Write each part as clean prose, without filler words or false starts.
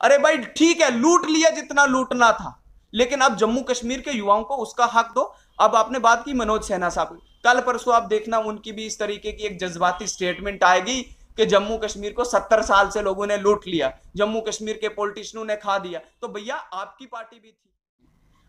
अरे भाई ठीक है, लूट लिया जितना लूटना था, लेकिन अब जम्मू कश्मीर के युवाओं को उसका हक दो। अब आपने बात की मनोज सिन्हा साहब, कल परसों आप देखना उनकी भी इस तरीके की एक जज्बाती स्टेटमेंट आएगी कि जम्मू कश्मीर को 70 साल से लोगों ने लूट लिया, जम्मू कश्मीर के पॉलिटिशियनों ने खा दिया। तो भैया आपकी पार्टी भी थी,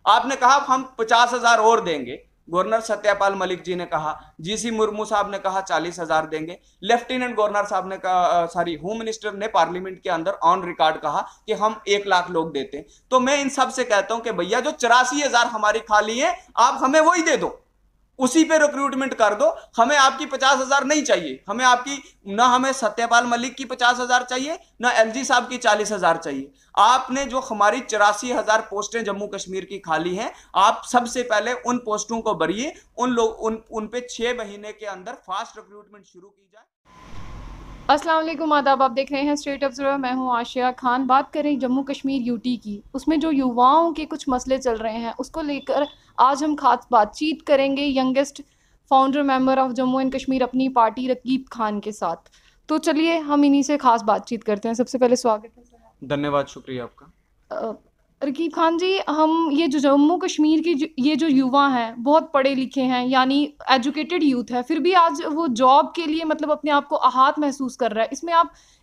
आपने कहा हम 50,000 और देंगे, गवर्नर सत्यपाल मलिक जी ने कहा, जीसी मुर्मू साहब ने कहा 40,000 देंगे, लेफ्टिनेंट गवर्नर साहब ने कहा, सॉरी होम मिनिस्टर ने पार्लियामेंट के अंदर ऑन रिकॉर्ड कहा कि हम 1 लाख लोग देते हैं। तो मैं इन सब से कहता हूं कि भैया जो 84,000 हमारी खाली है, आप हमें वही दे दो, उसी पे रिक्रूटमेंट कर दो। हमें आपकी 50,000 नहीं चाहिए, हमें आपकी ना, हमें सत्यपाल मलिक की 50,000 चाहिए, ना एलजी साहब की 40,000 चाहिए। आपने जो हमारी 84,000 पोस्टें जम्मू कश्मीर की खाली हैं, आप सबसे पहले उन पोस्टों को भरिए, उन पे 6 महीने के अंदर फास्ट रिक्रूटमेंट शुरू की जाए। अस्सलाम वालेकुम, आदाब। आप देख रहे हैं स्टेट ऑब्जर्वर, मैं हूं आशिया खान। बात करें जम्मू कश्मीर यूटी की, उसमें जो युवाओं के कुछ मसले चल रहे हैं उसको लेकर आज हम खास बातचीत करेंगे youngest founder member of Jammu and Kashmir अपनी पार्टी रकीब खान के साथ। तो चलिए हम इन्हीं से खास बातचीत करते हैं। सबसे पहले स्वागत है सर। धन्यवाद, शुक्रिया आपका। रकीब खान जी, हम ये जो जम्मू कश्मीर की ये जो युवा हैं बहुत पढ़े लिखे हैं, यानी एजुकेटेड यूथ है, फिर भी आज वो जॉब के लिए मतलब अपने आप को आहत महसूस कर रहा है।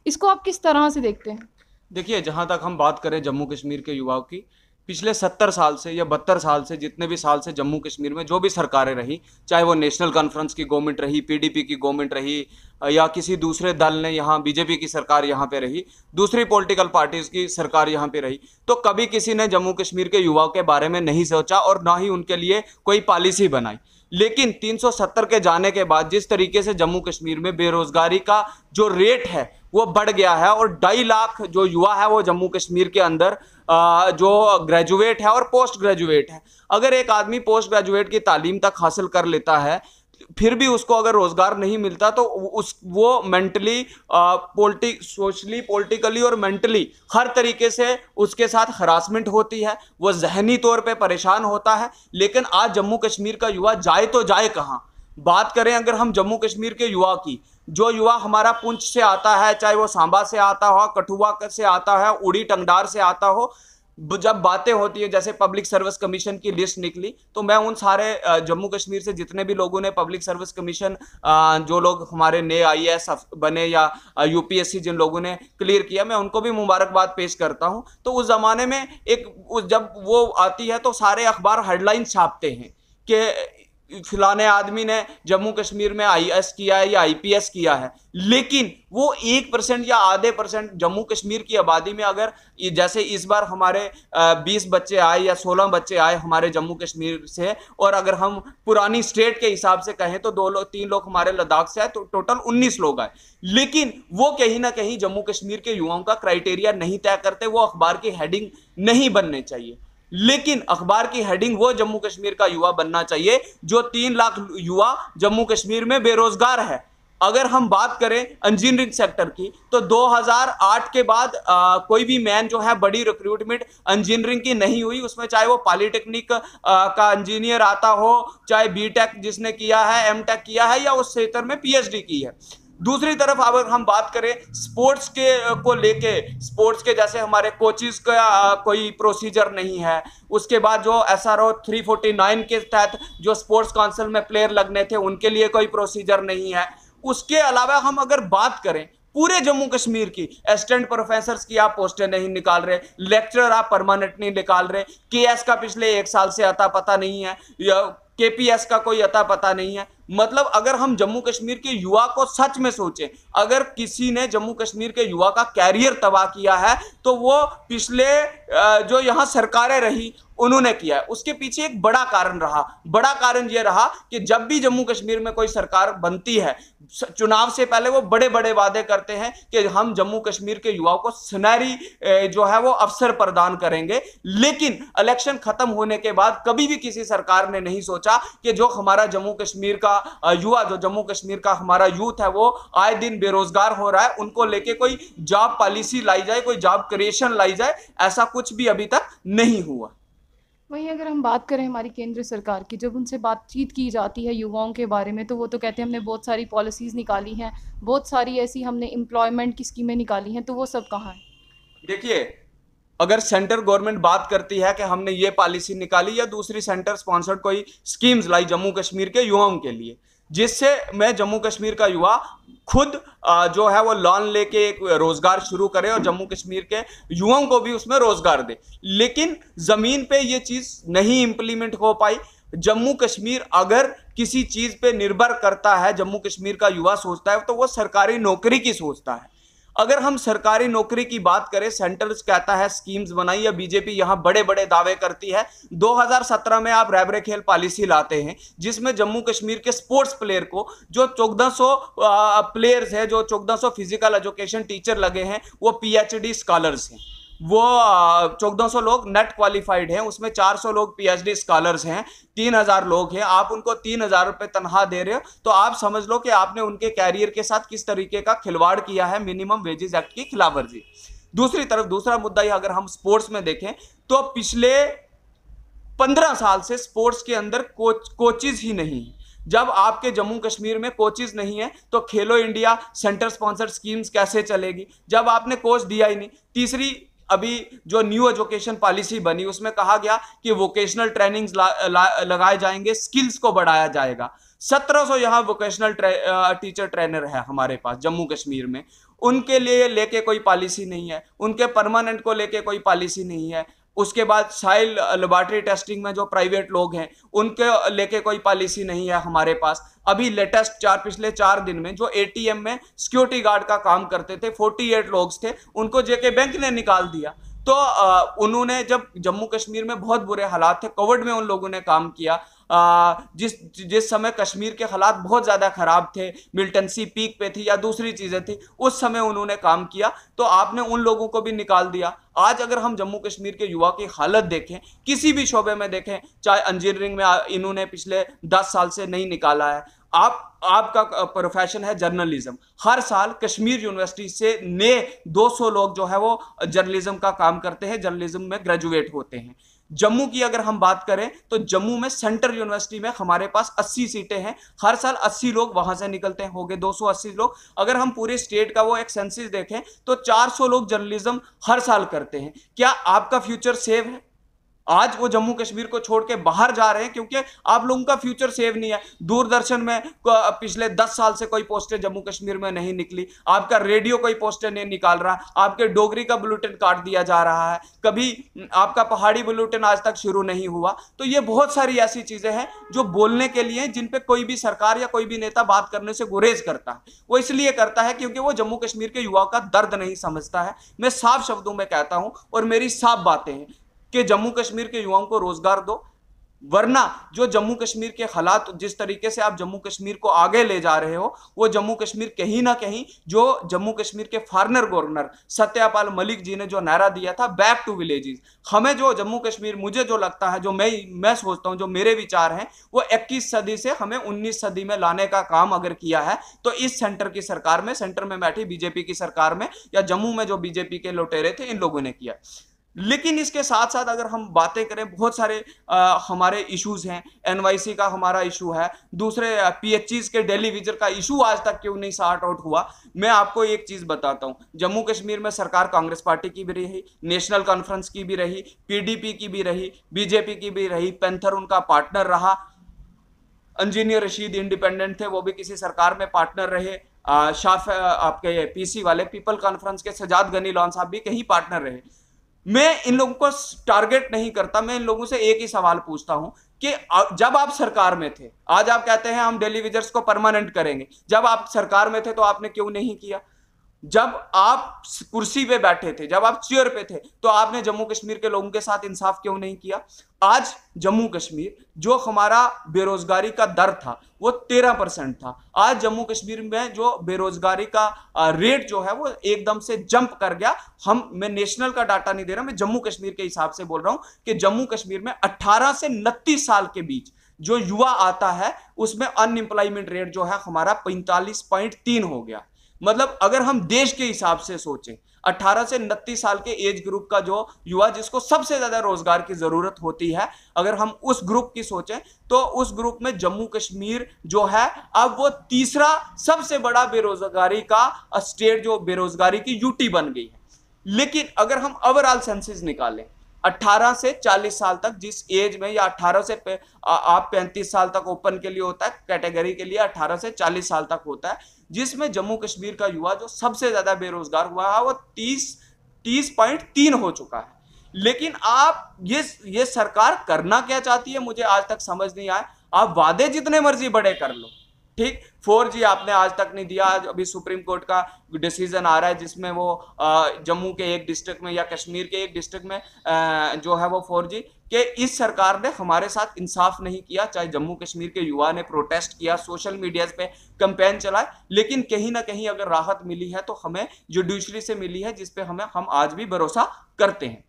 इसको आप किस तरह से देखते हैं? देखिए, जहां तक हम बात करें जम्मू कश्मीर के युवाओं की, पिछले 70 साल से या 72 साल से, जितने भी साल से जम्मू कश्मीर में जो भी सरकारें रही, चाहे वो नेशनल कॉन्फ्रेंस की गवर्नमेंट रही, पीडीपी की गवर्नमेंट रही, या किसी दूसरे दल ने यहाँ बीजेपी की सरकार यहाँ पे रही, दूसरी पॉलिटिकल पार्टीज की सरकार यहाँ पे रही, तो कभी किसी ने जम्मू कश्मीर के युवाओं के बारे में नहीं सोचा और ना ही उनके लिए कोई पॉलिसी बनाई। लेकिन 370 के जाने के बाद जिस तरीके से जम्मू कश्मीर में बेरोजगारी का जो रेट है वो बढ़ गया है, और 2.5 लाख जो युवा है वो जम्मू कश्मीर के अंदर जो ग्रेजुएट है और पोस्ट ग्रेजुएट है। अगर एक आदमी पोस्ट ग्रेजुएट की तालीम तक हासिल कर लेता है, फिर भी उसको अगर रोजगार नहीं मिलता, तो वो मेंटली, सोशली, पॉलिटिकली और मेंटली हर तरीके से उसके साथ हरासमेंट होती है, वो जहनी तौर पे परेशान होता है। लेकिन आज जम्मू कश्मीर का युवा जाए तो जाए कहाँ? बात करें अगर हम जम्मू कश्मीर के युवा की, जो युवा हमारा पुंछ से आता है, चाहे वो सांबा से आता हो, कठुआ से आता है, उड़ी टंगडार से आता हो, जब बातें होती है, जैसे पब्लिक सर्विस कमीशन की लिस्ट निकली, तो मैं उन सारे जम्मू कश्मीर से जितने भी लोगों ने पब्लिक सर्विस कमीशन, जो लोग हमारे नए आईएएस बने या यूपीएससी जिन लोगों ने क्लियर किया, मैं उनको भी मुबारकबाद पेश करता हूं। तो उस जमाने में जब वो आती है तो सारे अखबार हेडलाइन छापते हैं कि फिलाने आदमी ने जम्मू कश्मीर में आईएएस किया है या आईपीएस किया है। लेकिन वो 1% या आधे % जम्मू कश्मीर की आबादी में, अगर जैसे इस बार हमारे 20 बच्चे आए या 16 बच्चे आए हमारे जम्मू कश्मीर से, और अगर हम पुरानी स्टेट के हिसाब से कहें तो 3 लोग हमारे लद्दाख से आए, तो टोटल 19 लोग आए। लेकिन वो कहीं ना कहीं जम्मू कश्मीर के युवाओं का क्राइटेरिया नहीं तय करते, वो अखबार की हेडिंग नहीं बनने चाहिए। लेकिन अखबार की हेडिंग वो जम्मू कश्मीर का युवा बनना चाहिए जो 3 लाख युवा जम्मू कश्मीर में बेरोजगार है। अगर हम बात करें इंजीनियरिंग सेक्टर की, तो 2008 के बाद कोई भी मैन जो है बड़ी रिक्रूटमेंट इंजीनियरिंग की नहीं हुई, उसमें चाहे वो पॉलिटेक्निक का इंजीनियर आता हो, चाहे बीटेक जिसने किया है, एमटेक किया है, या उस क्षेत्र में पीएचडी की है। दूसरी तरफ अगर हम बात करें स्पोर्ट्स के को लेके, स्पोर्ट्स के जैसे हमारे कोचिज का कोई प्रोसीजर नहीं है, उसके बाद जो SRO 349 के तहत जो स्पोर्ट्स काउंसिल में प्लेयर लगने थे उनके लिए कोई प्रोसीजर नहीं है। उसके अलावा हम अगर बात करें पूरे जम्मू कश्मीर की, असिस्टेंट प्रोफेसर्स की आप पोस्टें नहीं निकाल रहे, लेक्चरर आप परमानेंट नहीं निकाल रहे, केएस का पिछले 1 साल से अता पता नहीं है, या केपीएस का कोई अता पता नहीं है। मतलब अगर हम जम्मू कश्मीर के युवा को सच में सोचें, अगर किसी ने जम्मू कश्मीर के युवा का कैरियर तबाह किया है तो वो पिछले जो यहाँ सरकारें रही उन्होंने किया है। उसके पीछे एक बड़ा कारण रहा, बड़ा कारण यह रहा कि जब भी जम्मू कश्मीर में कोई सरकार बनती है, चुनाव से पहले वो बड़े बड़े वादे करते हैं कि हम जम्मू कश्मीर के युवाओं को सुनहरी जो है वो अवसर प्रदान करेंगे। लेकिन इलेक्शन खत्म होने के बाद कभी भी किसी सरकार ने नहीं सोचा कि जो हमारा जम्मू कश्मीर का युवा, जो जम्मू कश्मीर का हमारा यूथ है वो आए दिन बेरोजगार हो रहा है, उनको लेके कोई जॉब पॉलिसी लाई जाए, कोई जॉब क्रिएशन लाई जाए, ऐसा कुछ भी अभी तक नहीं हुआ। वहीं अगर हम बात करें हमारी केंद्र सरकार की, जब उनसे बातचीत की जाती है युवाओं के बारे में, तो वो तो कहते हैं हमने बहुत सारी पॉलिसीज़ निकाली हैं, बहुत सारी ऐसी हमने एम्प्लॉयमेंट की स्कीमें निकाली हैं, तो वो सब कहाँ हैं? देखिए, अगर सेंट्रल गवर्नमेंट बात करती है कि हमने ये पॉलिसी निकाली या दूसरी सेंटर स्पॉन्सर्ड कोई स्कीम्स लाई जम्मू कश्मीर के युवाओं के लिए, जिससे मैं जम्मू कश्मीर का युवा खुद जो है वो लोन लेके एक रोजगार शुरू करे और जम्मू कश्मीर के युवाओं को भी उसमें रोजगार दे, लेकिन जमीन पे ये चीज नहीं इंप्लीमेंट हो पाई। जम्मू कश्मीर अगर किसी चीज पे निर्भर करता है, जम्मू कश्मीर का युवा सोचता है तो वो सरकारी नौकरी की सोचता है। अगर हम सरकारी नौकरी की बात करें, सेंटर कहता है स्कीम्स बनाई या बीजेपी यहां बड़े बड़े दावे करती है। 2017 में आप रैबरे खेल पॉलिसी लाते हैं जिसमें जम्मू कश्मीर के स्पोर्ट्स प्लेयर को जो 1400 प्लेयर्स है, जो 1400 फिजिकल एजुकेशन टीचर लगे हैं, वो पीएचडी स्कॉलर्स हैं। वो 1400 लोग नेट क्वालिफाइड हैं, उसमें 400 लोग पीएचडी स्कॉलर्स हैं, 3000 लोग हैं। आप उनको 3000 रुपए तनख्वाह दे रहे हो तो आप समझ लो कि आपने उनके कैरियर के साथ किस तरीके का खिलवाड़ किया है, मिनिमम वेजेस एक्ट की खिलाफवर्जी। दूसरी तरफ दूसरा मुद्दा ही अगर हम स्पोर्ट्स में देखें तो पिछले 15 साल से स्पोर्ट्स के अंदर कोचेज ही नहीं है। जब आपके जम्मू कश्मीर में कोचेज नहीं है तो खेलो इंडिया सेंटर स्पॉन्सर्ड स्कीम्स कैसे चलेगी, जब आपने कोच दिया ही नहीं। तीसरी, अभी जो न्यू एजुकेशन पॉलिसी बनी उसमें कहा गया कि वोकेशनल ट्रेनिंग्स लगाए जाएंगे, स्किल्स को बढ़ाया जाएगा। 1700 यहाँ वोकेशनल टीचर ट्रेनर है हमारे पास जम्मू कश्मीर में, उनके लिए लेके कोई पॉलिसी नहीं है, उनके परमानेंट को लेके कोई पॉलिसी नहीं है। उसके बाद साइल लेबोरेटरी टेस्टिंग में जो प्राइवेट लोग हैं उनके लेके कोई पॉलिसी नहीं है हमारे पास। अभी लेटेस्ट पिछले 4 दिन में जो एटीएम में सिक्योरिटी गार्ड का काम करते थे 48 लोग थे, उनको जेके बैंक ने निकाल दिया। तो उन्होंने, जब जम्मू कश्मीर में बहुत बुरे हालात थे, कोविड में उन लोगों ने काम किया, जिस समय कश्मीर के हालात बहुत ज़्यादा ख़राब थे, मिलिटेंसी पीक पे थी या दूसरी चीज़ें थी, उस समय उन्होंने काम किया, तो आपने उन लोगों को भी निकाल दिया। आज अगर हम जम्मू कश्मीर के युवा की हालत देखें, किसी भी शोबे में देखें, चाहे इंजीनियरिंग में इन्होंने पिछले 10 साल से नहीं निकाला है। आपका प्रोफेशन है जर्नलिज्म, हर साल कश्मीर यूनिवर्सिटी से नए 200 लोग जो है वो जर्नलिज्म का काम करते हैं, जर्नलिज्म में ग्रेजुएट होते हैं। जम्मू की अगर हम बात करें तो जम्मू में सेंट्रल यूनिवर्सिटी में हमारे पास 80 सीटें हैं, हर साल 80 लोग वहां से निकलते हैं, हो गए 280 लोग। अगर हम पूरे स्टेट का वो एक सेंसस देखें तो 400 लोग जर्नलिज्म हर साल करते हैं। क्या आपका फ्यूचर सेव है? आज वो जम्मू कश्मीर को छोड़ के बाहर जा रहे हैं क्योंकि आप लोगों का फ्यूचर सेव नहीं है। दूरदर्शन में पिछले 10 साल से कोई पोस्टें जम्मू कश्मीर में नहीं निकली, आपका रेडियो कोई पोस्टें नहीं निकाल रहा, आपके डोगरी का बुलेटिन काट दिया जा रहा है, कभी आपका पहाड़ी बुलेटिन आज तक शुरू नहीं हुआ। तो ये बहुत सारी ऐसी चीजें हैं जो बोलने के लिए, जिन पे कोई भी सरकार या कोई भी नेता बात करने से गुरेज करता है। वो इसलिए करता है क्योंकि वो जम्मू कश्मीर के युवाओं का दर्द नहीं समझता है। मैं साफ शब्दों में कहता हूं और मेरी साफ बातें हैं कि जम्मू कश्मीर के युवाओं को रोजगार दो, वरना जो जम्मू कश्मीर के हालात, जिस तरीके से आप जम्मू कश्मीर को आगे ले जा रहे हो, वो जम्मू कश्मीर कहीं ना कहीं, जो जम्मू कश्मीर के फॉरनर गवर्नर सत्यपाल मलिक जी ने जो नारा दिया था बैक टू विलेजेस, हमें जो जम्मू कश्मीर, मुझे जो लगता है, जो मैं सोचता हूं, जो मेरे विचार हैं, वो 21 सदी से हमें 19 सदी में लाने का काम अगर किया है तो इस सेंटर की सरकार में, सेंटर में बैठी बीजेपी की सरकार में, या जम्मू में जो बीजेपी के लुटेरे थे, इन लोगों ने किया। लेकिन इसके साथ साथ अगर हम बातें करें, बहुत सारे हमारे इश्यूज हैं। एनवाईसी का हमारा इशू है, दूसरे पीएचईज के डेली विजिट का इशू आज तक क्यों नहीं सॉर्ट आउट हुआ। मैं आपको एक चीज बताता हूं, जम्मू कश्मीर में सरकार कांग्रेस पार्टी की भी रही, नेशनल कॉन्फ्रेंस की भी रही, पीडीपी की भी रही, बीजेपी की भी रही, पैंथर उनका पार्टनर रहा, इंजीनियर रशीद इंडिपेंडेंट थे, वो भी किसी सरकार में पार्टनर रहे, आपके पीसी वाले पीपल कॉन्फ्रेंस के सजाद गनी लॉन साहब भी कहीं पार्टनर रहे। मैं इन लोगों को टारगेट नहीं करता, मैं इन लोगों से एक ही सवाल पूछता हूं कि जब आप सरकार में थे, आज आप कहते हैं हम डेली विजिट्स को परमानेंट करेंगे, जब आप सरकार में थे तो आपने क्यों नहीं किया? जब आप कुर्सी पे बैठे थे, जब आप चेयर पे थे, तो आपने जम्मू कश्मीर के लोगों के साथ इंसाफ क्यों नहीं किया? आज जम्मू कश्मीर, जो हमारा बेरोजगारी का दर था वो 13% था, आज जम्मू कश्मीर में जो बेरोजगारी का रेट जो है वो एकदम से जंप कर गया। मैं नेशनल का डाटा नहीं दे रहा, मैं जम्मू कश्मीर के हिसाब से बोल रहा हूं कि जम्मू कश्मीर में 18 से 29 साल के बीच जो युवा आता है उसमें अनएम्प्लॉयमेंट रेट जो है हमारा 45.3 हो गया। मतलब अगर हम देश के हिसाब से सोचें, 18 से 29 साल के एज ग्रुप का जो युवा, जिसको सबसे ज्यादा रोजगार की जरूरत होती है, अगर हम उस ग्रुप की सोचें तो उस ग्रुप में जम्मू कश्मीर जो है अब वो तीसरा सबसे बड़ा बेरोजगारी का स्टेट, जो बेरोजगारी की यूटी बन गई है। लेकिन अगर हम ओवरऑल सेंसस निकालें 18 से 40 साल तक जिस एज में, या 18 से आप 35 साल तक ओपन के लिए होता है कैटेगरी के लिए, 18 से 40 साल तक होता है, जिसमें जम्मू कश्मीर का युवा जो सबसे ज्यादा बेरोजगार हुआ है वो 30.3 हो चुका है। लेकिन आप ये सरकार करना क्या चाहती है मुझे आज तक समझ नहीं आया। आप वादे जितने मर्जी बड़े कर लो, ठीक, 4G आपने आज तक नहीं दिया। अभी सुप्रीम कोर्ट का डिसीजन आ रहा है जिसमें वो जम्मू के एक डिस्ट्रिक्ट में या कश्मीर के एक डिस्ट्रिक्ट में जो है वो 4G कि इस सरकार ने हमारे साथ इंसाफ नहीं किया। चाहे जम्मू कश्मीर के युवा ने प्रोटेस्ट किया, सोशल मीडिया पे कैंपेन चलाए, लेकिन कहीं ना कहीं अगर राहत मिली है तो हमें जुडिशरी से मिली है, जिसपे हम आज भी भरोसा करते हैं।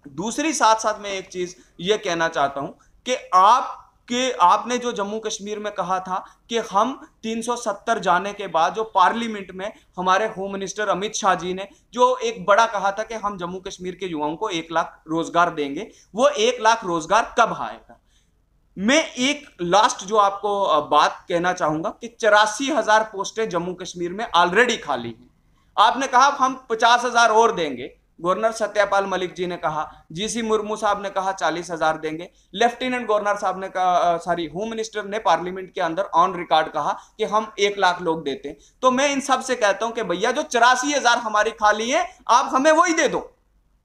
दूसरी साथ साथ मैं एक चीज ये कहना चाहता हूं कि आपने जो जम्मू कश्मीर में कहा था कि हम 370 जाने के बाद जो पार्लियामेंट में हमारे होम मिनिस्टर अमित शाह जी ने जो एक बड़ा कहा था कि हम जम्मू कश्मीर के युवाओं को 1 लाख रोजगार देंगे, वो 1 लाख रोजगार कब आएगा? मैं एक लास्ट जो आपको बात कहना चाहूंगा कि 84,000 पोस्टें जम्मू कश्मीर में ऑलरेडी खाली हैं। आपने कहा हम 50,000 और देंगे, गवर्नर सत्यपाल मलिक जी ने कहा, जीसी मुर्मू साहब ने कहा 40,000 देंगे, लेफ्टिनेंट गवर्नर साहब ने कहा, होम मिनिस्टर ने पार्लियामेंट के अंदर ऑन रिकॉर्ड कहा कि हम 1 लाख लोग देते हैं। तो मैं इन सब से कहता हूं कि भैया जो 84,000 हमारी खाली है आप हमें वही दे दो,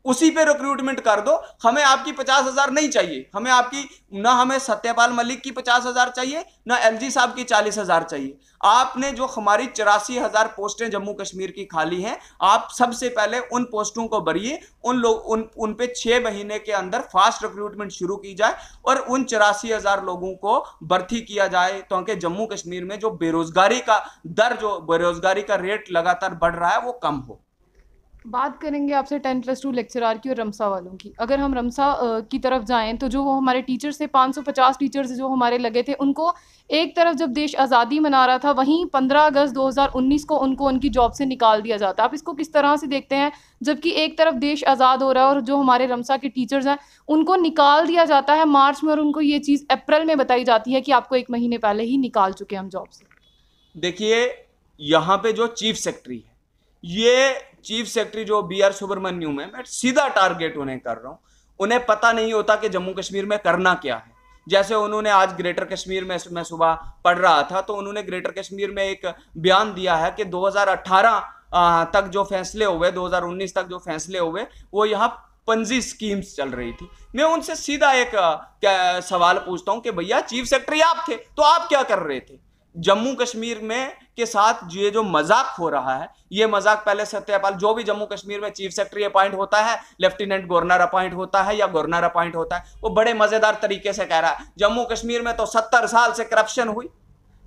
उसी पे रिक्रूटमेंट कर दो। हमें आपकी 50,000 नहीं चाहिए, हमें आपकी ना, हमें सत्यपाल मलिक की 50,000 चाहिए ना एलजी साहब की 40,000 चाहिए। आपने जो हमारी 84,000 पोस्टें जम्मू कश्मीर की खाली हैं, आप सबसे पहले उन पोस्टों को भरिए, उन पे 6 महीने के अंदर फास्ट रिक्रूटमेंट शुरू की जाए और उन 84,000 लोगों को भर्ती किया जाए, ताकि जम्मू कश्मीर में जो बेरोजगारी का दर, जो बेरोजगारी का रेट लगातार बढ़ रहा है वो कम हो। बात करेंगे आपसे 10+2 लेक्चरार की और रमसा वालों की। अगर हम रमसा की तरफ जाएं तो जो वो हमारे टीचर्स थे, 550 टीचर्स जो हमारे लगे थे, उनको एक तरफ जब देश आज़ादी मना रहा था, वहीं 15 अगस्त 2019 को उनको उनकी जॉब से निकाल दिया जाता। आप इसको किस तरह से देखते हैं, जबकि एक तरफ देश आज़ाद हो रहा है और जो हमारे रमसा के टीचर्स हैं उनको निकाल दिया जाता है मार्च में, और उनको ये चीज़ अप्रैल में बताई जाती है कि आपको 1 महीने पहले ही निकाल चुके हैं हम जॉब से। देखिए, यहाँ पे जो चीफ सेक्रेटरी है, ये चीफ सेक्रेटरी जो BR सुब्रमण्यम है, मैं सीधा टारगेट उन्हें कर रहा हूं। उन्हें पता नहीं होता कि जम्मू कश्मीर में करना क्या है। जैसे उन्होंने आज ग्रेटर कश्मीर में, मैं सुबह पढ़ रहा था तो उन्होंने ग्रेटर कश्मीर में एक बयान दिया है कि 2018 तक जो फैसले हुए, 2019 तक जो फैसले हुए, वो यहाँ पंजी स्कीम्स चल रही थी। मैं उनसे सीधा एक सवाल पूछता हूं कि भैया चीफ सेक्रेटरी आप थे तो आप क्या कर रहे थे जम्मू कश्मीर में के साथ? ये जो मजाक हो रहा है, ये मजाक पहले सत्यपाल, जो भी जम्मू कश्मीर में चीफ सेक्रेटरी अपॉइंट होता है, लेफ्टिनेंट गवर्नर अपॉइंट होता है या गवर्नर अपॉइंट होता है, वो बड़े मजेदार तरीके से कह रहा है जम्मू कश्मीर में तो 70 साल से करप्शन हुई,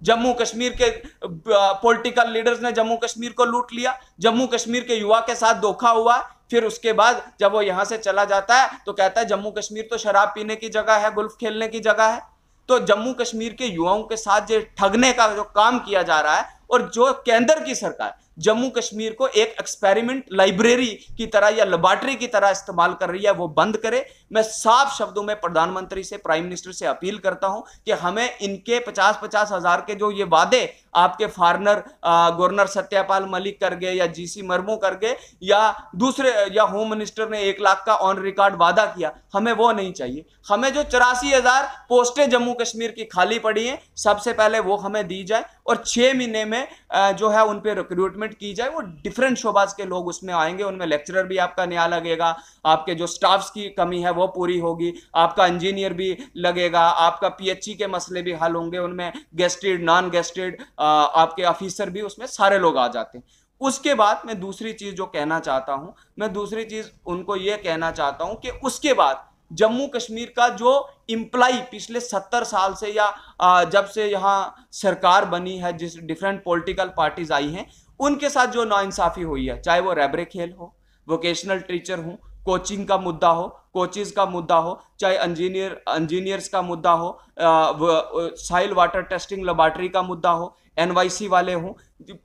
जम्मू कश्मीर के पॉलिटिकल लीडर्स ने जम्मू कश्मीर को लूट लिया, जम्मू कश्मीर के युवा के साथ धोखा हुआ। फिर उसके बाद जब वो यहां से चला जाता है तो कहता है जम्मू कश्मीर तो शराब पीने की जगह है, गुल्फ खेलने की जगह है। तो जम्मू कश्मीर के युवाओं के साथ जो ठगने का जो काम किया जा रहा है, और जो केंद्र की सरकार जम्मू कश्मीर को एक एक्सपेरिमेंट लाइब्रेरी की तरह या लेबोरेटरी की तरह इस्तेमाल कर रही है, वो बंद करे। मैं साफ शब्दों में प्रधानमंत्री से, प्राइम मिनिस्टर से अपील करता हूं कि हमें इनके 50-50 हजार के जो ये वादे आपके फॉरनर गवर्नर सत्यपाल मलिक कर गए या जीसी मुर्मू कर गए या दूसरे, या होम मिनिस्टर ने 1 लाख का ऑन रिकॉर्ड वादा किया, हमें वो नहीं चाहिए। हमें जो 84,000 पोस्टें जम्मू कश्मीर की खाली पड़ी हैं, सबसे पहले वो हमें दी जाए और 6 महीने में जो है उन पे रिक्रूटमेंट की जाए। वो डिफरेंट शोबाज के लोग उसमें आएंगे, उनमें लेक्चरर भी आपका नया लगेगा, आपके जो स्टाफ्स की कमी है वो पूरी होगी, आपका इंजीनियर भी लगेगा, आपका PHE के मसले भी हल होंगे, उनमें गेस्टेड, नॉन गेस्टेड आपके ऑफिसर भी, उसमें सारे लोग आ जाते हैं। उसके बाद मैं दूसरी चीज जो कहना चाहता हूं, मैं दूसरी चीज उनको यह कहना चाहता हूं कि उसके बाद जम्मू कश्मीर का जो इंप्लाई पिछले 70 साल से या जब से यहां सरकार बनी है, जिस डिफरेंट पॉलिटिकल पार्टीज आई हैं, उनके साथ जो नाइंसाफी हुई है, चाहे वो रैबरे खेल हो, वोकेशनल टीचर हो, कोचिंग का मुद्दा हो, कोचेज का मुद्दा हो, चाहे इंजीनियर्स का मुद्दा हो, सॉइल वाटर टेस्टिंग लेबोरेटरी का मुद्दा हो, NYC वाले हों,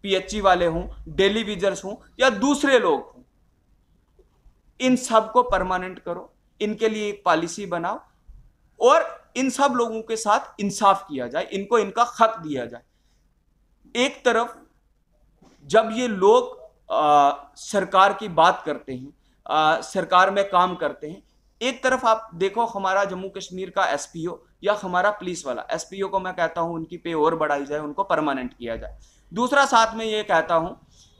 PHE वाले हों, डेली विजर्स हों या दूसरे लोग हों, इन सब को परमानेंट करो, इनके लिए एक पॉलिसी बनाओ और इन सब लोगों के साथ इंसाफ किया जाए, इनको इनका हक दिया जाए। एक तरफ जब ये लोग सरकार की बात करते हैं, सरकार में काम करते हैं। एक तरफ आप देखो हमारा जम्मू कश्मीर का एसपीओ या हमारा पुलिस वाला, एसपीओ को मैं कहता हूं उनकी पे और बढ़ाई जाए, उनको परमानेंट किया जाए। दूसरा साथ में ये कहता हूं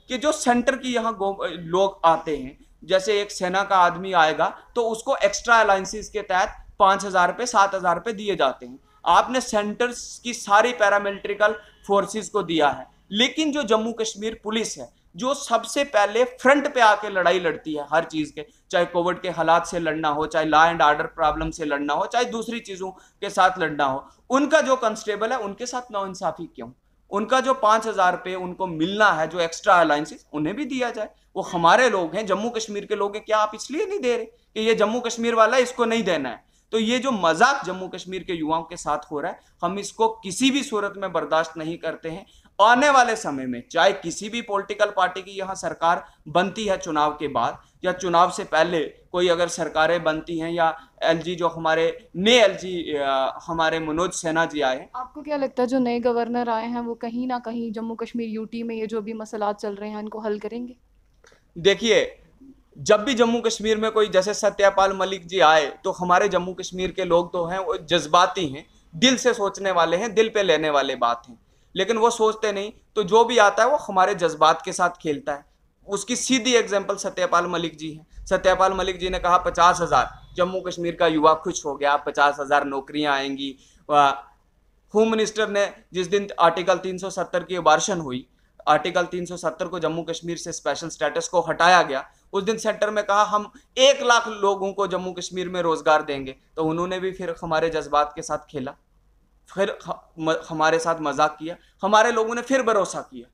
कि जो सेंटर की यहाँ लोग आते हैं, जैसे एक सेना का आदमी आएगा तो उसको एक्स्ट्रा अलायंसेस के तहत 5,000 रुपये 7,000 रुपये दिए जाते हैं। आपने सेंटर्स की सारी पैरामिलिट्रिकल फोर्सेस को दिया है, लेकिन जो जम्मू कश्मीर पुलिस है जो सबसे पहले फ्रंट पे आके लड़ाई लड़ती है हर चीज के, चाहे कोविड के हालात से लड़ना हो, चाहे लॉ एंड ऑर्डर प्रॉब्लम से लड़ना हो, चाहे दूसरी चीजों के साथ लड़ना हो, उनका जो कांस्टेबल है उनके साथ नाइंसाफी क्यों? उनका जो 5,000 रुपये उनको मिलना है, जो एक्स्ट्रा अलायंसेस, उन्हें भी दिया जाए। वो हमारे लोग हैं, जम्मू कश्मीर के लोग हैं, क्या आप इसलिए नहीं दे रहे कि ये जम्मू कश्मीर वाला है, इसको नहीं देना है? तो ये जो मजाक जम्मू कश्मीर के युवाओं के साथ हो रहा है, हम इसको किसी भी सूरत में बर्दाश्त नहीं करते हैं। आने वाले समय में चाहे किसी भी पॉलिटिकल पार्टी की यहाँ सरकार बनती है चुनाव के बाद या चुनाव से पहले कोई अगर सरकारें बनती हैं, या एलजी जो हमारे नए एलजी हमारे मनोज सिन्हा जी आए, आपको क्या लगता है जो नए गवर्नर आए हैं वो कहीं ना कहीं जम्मू कश्मीर यूटी में ये जो भी मसलात चल रहे हैं इनको हल करेंगे? देखिए, जब भी जम्मू कश्मीर में कोई जैसे सत्यपाल मलिक जी आए तो हमारे जम्मू कश्मीर के लोग तो हैं वो जज्बाती हैं, दिल से सोचने वाले हैं, दिल पे लेने वाले बात हैं, लेकिन वो सोचते नहीं। तो जो भी आता है वो हमारे जज्बात के साथ खेलता है। उसकी सीधी एग्जांपल सत्यपाल मलिक जी हैं। सत्यपाल मलिक जी ने कहा 50,000 जम्मू कश्मीर का युवा खुश हो गया, 50,000 नौकरियां आएंगी। होम मिनिस्टर ने जिस दिन आर्टिकल 370 की अबार्शन हुई, आर्टिकल 370 को जम्मू कश्मीर से स्पेशल स्टेटस को हटाया गया, उस दिन सेंटर में कहा हम 1 लाख लोगों को जम्मू कश्मीर में रोजगार देंगे। तो उन्होंने भी फिर हमारे जज्बात के साथ खेला, फिर हमारे साथ मजाक किया, हमारे लोगों ने फिर भरोसा किया।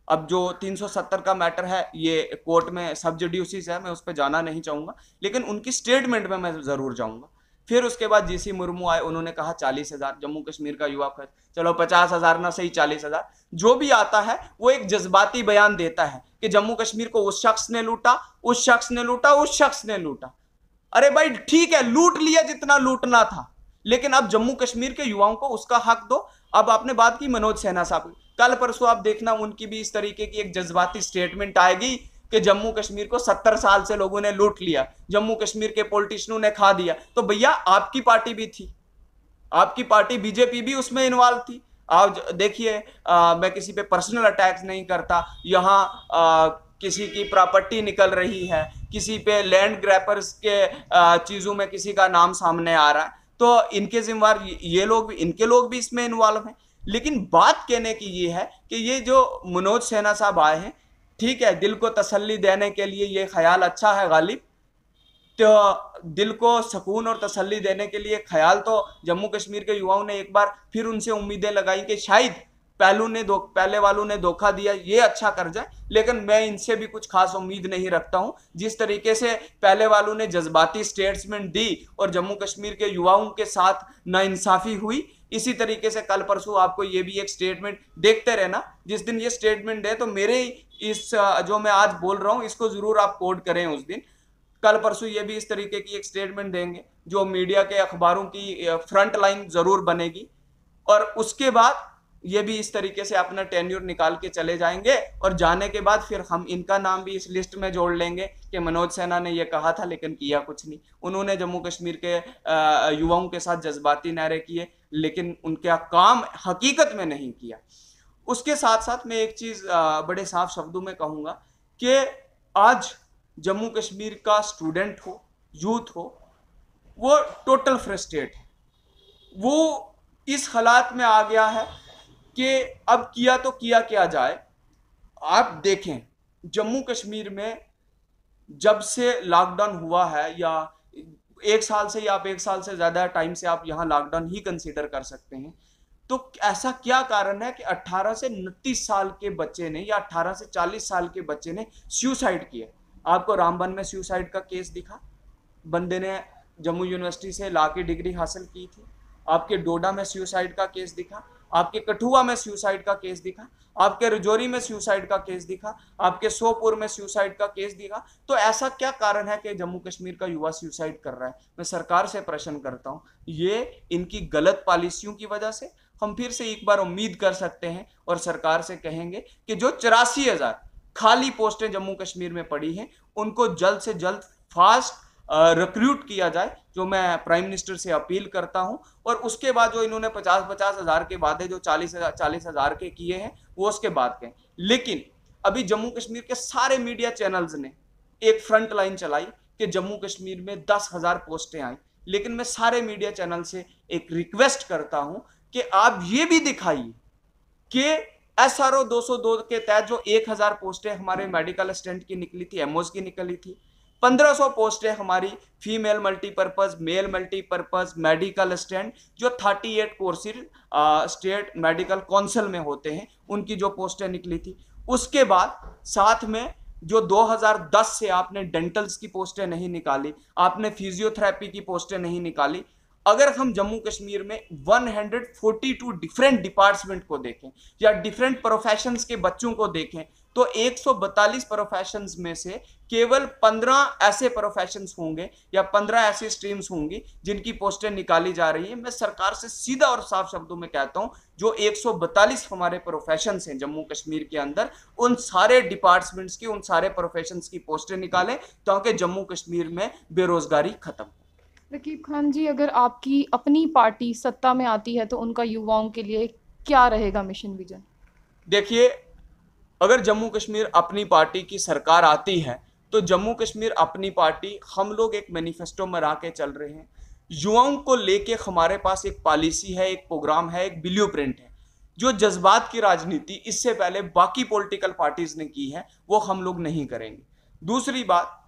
अब जो 370 का मैटर है ये कोर्ट में सब जुडिशियस है, मैं उस पर जाना नहीं चाहूंगा, लेकिन उनकी स्टेटमेंट में मैं जरूर जाऊंगा। फिर उसके बाद जीसी मुर्मू आए, उन्होंने कहा 40,000 जम्मू कश्मीर का युवा खर्च, चलो 50,000 ना सही 40,000। जो भी आता है वो एक जज्बाती बयान देता है कि जम्मू कश्मीर को उस शख्स ने लूटा, उस शख्स ने लूटा, उस शख्स ने लूटा। अरे भाई ठीक है, लूट लिया जितना लूटना था, लेकिन अब जम्मू कश्मीर के युवाओं को उसका हक दो। अब आपने बात की मनोज सिन्हा साहब की, कल परसों आप देखना उनकी भी इस तरीके की एक जज्बाती स्टेटमेंट आएगी कि जम्मू कश्मीर को 70 साल से लोगों ने लूट लिया, जम्मू कश्मीर के पॉलिटिशियनों ने खा दिया। तो भैया आपकी पार्टी भी थी, आपकी पार्टी बीजेपी भी उसमें इन्वॉल्व थी। आप देखिए, मैं किसी पे पर्सनल अटैक्स नहीं करता, यहाँ किसी की प्रॉपर्टी निकल रही है, किसी पे लैंड ग्रैपर्स के चीजों में किसी का नाम सामने आ रहा है, तो इनके जिम्मेवार ये लोग, इनके लोग भी इसमें इन्वॉल्व हैं। लेकिन बात कहने की ये है कि ये जो मनोज सिन्हा साहब आए हैं, ठीक है, दिल को तसल्ली देने के लिए ये ख्याल अच्छा है गालिब, तो दिल को सुकून और तसल्ली देने के लिए ख्याल तो जम्मू कश्मीर के युवाओं ने एक बार फिर उनसे उम्मीदें लगाई कि शायद पहले वालों ने धोखा दिया, ये अच्छा कर जाए, लेकिन मैं इनसे भी कुछ खास उम्मीद नहीं रखता हूं। जिस तरीके से पहले वालों ने जज्बाती स्टेटमेंट दी और जम्मू कश्मीर के युवाओं के साथ नाइंसाफी हुई, इसी तरीके से कल परसों आपको ये भी एक स्टेटमेंट देखते रहना। जिस दिन ये स्टेटमेंट दे तो मेरे इस जो मैं आज बोल रहा हूं इसको जरूर आप कोड करें उस दिन। कल परसों ये भी इस तरीके की एक स्टेटमेंट देंगे जो मीडिया के अखबारों की फ्रंट लाइन जरूर बनेगी, और उसके बाद ये भी इस तरीके से अपना टेन्योर निकाल के चले जाएंगे, और जाने के बाद फिर हम इनका नाम भी इस लिस्ट में जोड़ लेंगे कि मनोज सिन्हा ने ये कहा था लेकिन किया कुछ नहीं। उन्होंने जम्मू कश्मीर के युवाओं के साथ जज्बाती नारे किए, लेकिन उनका काम हकीकत में नहीं किया। उसके साथ साथ मैं एक चीज बड़े साफ शब्दों में कहूंगा कि आज जम्मू कश्मीर का स्टूडेंट हो, यूथ हो, वो टोटल फ्रस्ट्रेट है। वो इस हालात में आ गया है कि अब किया तो किया क्या जाए। आप देखें जम्मू कश्मीर में जब से लॉकडाउन हुआ है, या 1 साल से, या आप 1 साल से ज्यादा टाइम से आप यहाँ लॉकडाउन ही कंसीडर कर सकते हैं, तो ऐसा क्या कारण है कि 18 से 29 साल के बच्चे ने या 18 से 40 साल के बच्चे ने सुसाइड किया? आपको रामबन में सुसाइड का केस दिखा, बंदे ने जम्मू यूनिवर्सिटी से लॉ की डिग्री हासिल की थी। आपके डोडा में सुसाइड का केस दिखा, आपके कठुआ में सुसाइड का केस दिखा, आपके रजौरी में सुसाइड का केस दिखा, आपके सोपुर में सुसाइड का केस दिखा। तो ऐसा क्या कारण है कि जम्मू कश्मीर का युवा सुसाइड कर रहा है? मैं सरकार से प्रश्न करता हूं, ये इनकी गलत पॉलिसियों की वजह से हम फिर से एक बार उम्मीद कर सकते हैं और सरकार से कहेंगे कि जो 84,000 खाली पोस्टें जम्मू कश्मीर में पड़ी हैं, उनको जल्द से जल्द फास्ट रिक्रूट किया जाए, जो मैं प्राइम मिनिस्टर से अपील करता हूं। और उसके बाद जो इन्होंने 50-50 हजार के वादे जो 40 हजार के किए हैं वो उसके बाद के। लेकिन अभी जम्मू कश्मीर के सारे मीडिया चैनल्स ने एक फ्रंट लाइन चलाई कि जम्मू कश्मीर में 10,000 पोस्टें आई। लेकिन मैं सारे मीडिया चैनल से एक रिक्वेस्ट करता हूं कि आप ये भी दिखाइए कि SRO 202 के तहत जो 1,000 पोस्टें हमारे मेडिकल असिस्टेंट की निकली थी, एमओज की निकली थी, 1500 पोस्टें हमारी female multipurpose, male multipurpose medical assistant जो 38 कोर्सेज स्टेट मेडिकल काउंसिल में होते हैं, उनकी जो पोस्टें निकली थी। उसके बाद साथ में जो 2010 से आपने डेंटल्स की पोस्टें नहीं निकाली, आपने फिजियोथेरेपी की पोस्टें नहीं निकाली। अगर हम जम्मू कश्मीर में 142 डिफरेंट डिपार्टमेंट को देखें या डिफरेंट प्रोफेशंस के बच्चों को देखें, तो 142 प्रोफेशंस में से केवल 15 ऐसे प्रोफेशंस होंगे या 15 ऐसी स्ट्रीम्स होंगी जिनकी पोस्टें निकाली जा रही है। मैं सरकार से सीधा और साफ शब्दों में कहता हूं, जो 142 हमारे प्रोफेशंस हैं जम्मू कश्मीर के अंदर, उन सारे डिपार्टमेंट्स की, उन सारे प्रोफेशंस की पोस्टें निकालें ताकि जम्मू कश्मीर में बेरोजगारी खत्म। रकीब खान जी, अगर आपकी अपनी पार्टी सत्ता में आती है तो उनका युवाओं के लिए क्या रहेगा मिशन विजन? देखिए, अगर जम्मू कश्मीर अपनी पार्टी की सरकार आती है तो जम्मू कश्मीर अपनी पार्टी, हम लोग एक मैनिफेस्टो में रह के चल रहे हैं। युवाओं को लेके हमारे पास एक पॉलिसी है, एक प्रोग्राम है, एक ब्लूप्रिंट है। जो जज्बात की राजनीति इससे पहले बाकी पॉलिटिकल पार्टीज ने की है वो हम लोग नहीं करेंगे। दूसरी बात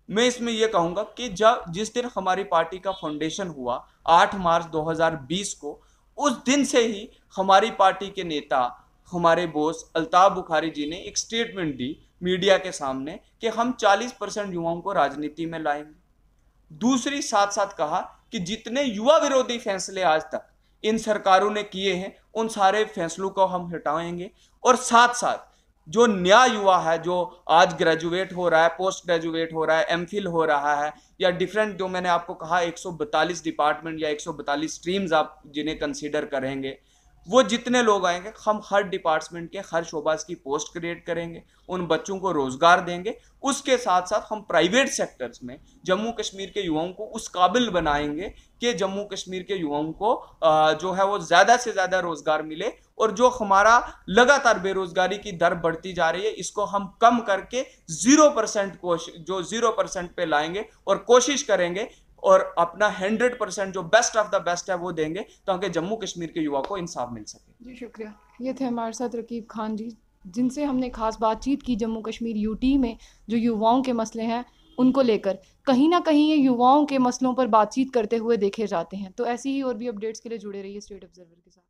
मैं इसमें यह कहूंगा कि जब जिस दिन हमारी पार्टी का फाउंडेशन हुआ 8 मार्च 2020 को, उस दिन से ही हमारी पार्टी के नेता, हमारे बॉस अल्ताफ बुखारी जी ने एक स्टेटमेंट दी मीडिया के सामने कि हम 40% युवाओं को राजनीति में लाएंगे। दूसरी साथ साथ कहा कि जितने युवा विरोधी फैसले आज तक इन सरकारों ने किए हैं उन सारे फैसलों को हम हटाएंगे। और साथ साथ जो नया युवा है, जो आज ग्रेजुएट हो रहा है, पोस्ट ग्रेजुएट हो रहा है, एमफिल हो रहा है, या डिफरेंट जो मैंने आपको कहा 142 डिपार्टमेंट या 142 स्ट्रीम्स आप जिन्हें कंसीडर करेंगे, वो जितने लोग आएंगे हम हर डिपार्टमेंट के हर शोबाज की पोस्ट क्रिएट करेंगे, उन बच्चों को रोजगार देंगे। उसके साथ साथ हम प्राइवेट सेक्टर्स में जम्मू कश्मीर के युवाओं को उस काबिल बनाएंगे कि जम्मू कश्मीर के युवाओं को जो है वो ज़्यादा से ज़्यादा रोजगार मिले। और जो हमारा लगातार बेरोजगारी की दर बढ़ती जा रही है, इसको हम कम करके 0% जो 0% पे लाएंगे और कोशिश करेंगे और अपना 100% जो बेस्ट ऑफ द बेस्ट है वो देंगे ताकि जम्मू कश्मीर के युवा को इंसाफ मिल सके। जी शुक्रिया। ये थे हमारे साथ रकीब खान जी, जिनसे हमने खास बातचीत की जम्मू कश्मीर यूटी में जो युवाओं के मसले हैं उनको लेकर। कहीं ना कहीं ये युवाओं के मसलों पर बातचीत करते हुए देखे जाते हैं। तो ऐसी ही और भी अपडेट्स के लिए जुड़े रहिए स्टेट ऑब्जर्वर के साथ।